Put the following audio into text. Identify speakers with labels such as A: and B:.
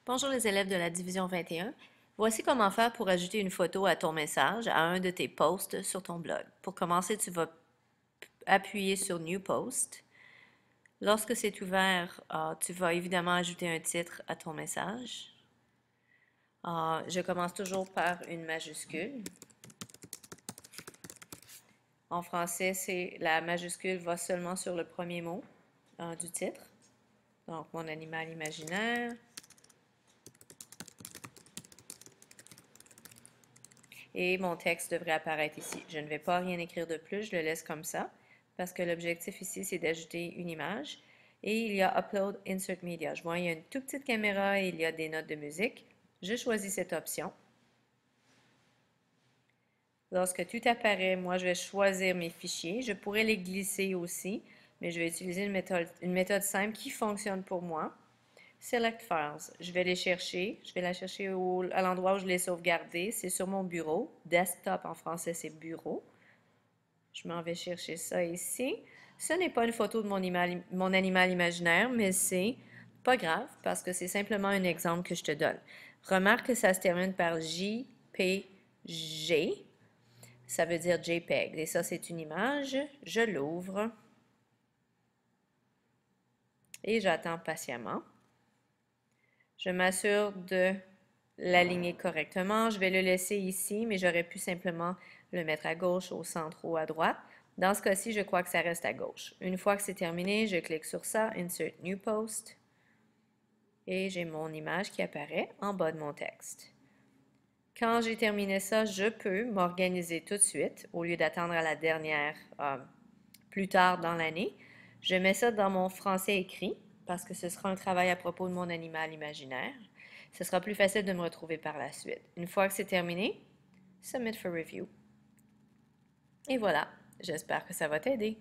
A: Bonjour les élèves de la division 21. Voici comment faire pour ajouter une photo à ton message à un de tes posts sur ton blog. Pour commencer, tu vas appuyer sur New Post. Lorsque c'est ouvert, tu vas évidemment ajouter un titre à ton message. Je commence toujours par une majuscule. En français, la majuscule va seulement sur le premier mot du titre. Donc, mon animal imaginaire. Et mon texte devrait apparaître ici. Je ne vais pas rien écrire de plus, je le laisse comme ça, parce que l'objectif ici, c'est d'ajouter une image. Et il y a Upload Insert Media. Je vois il y a une toute petite caméra et il y a des notes de musique. Je choisis cette option. Lorsque tout apparaît, moi, je vais choisir mes fichiers. Je pourrais les glisser aussi, mais je vais utiliser une méthode simple qui fonctionne pour moi. Select Files. Je vais les chercher. Je vais la chercher à l'endroit où je l'ai sauvegardé. C'est sur mon bureau. Desktop en français, c'est bureau. Je m'en vais chercher ça ici. Ce n'est pas une photo de mon animal imaginaire, mais c'est pas grave parce que c'est simplement un exemple que je te donne. Remarque que ça se termine par JPG. Ça veut dire JPEG. Et ça, c'est une image. Je l'ouvre et j'attends patiemment. Je m'assure de l'aligner correctement. Je vais le laisser ici, mais j'aurais pu simplement le mettre à gauche, au centre ou à droite. Dans ce cas-ci, je crois que ça reste à gauche. Une fois que c'est terminé, je clique sur ça, Insert New Post, et j'ai mon image qui apparaît en bas de mon texte. Quand j'ai terminé ça, je peux m'organiser tout de suite, au lieu d'attendre à la dernière, plus tard dans l'année. Je mets ça dans mon français écrit, parce que ce sera un travail à propos de mon animal imaginaire. Ce sera plus facile de me retrouver par la suite. Une fois que c'est terminé, Submit for Review. Et voilà, j'espère que ça va t'aider.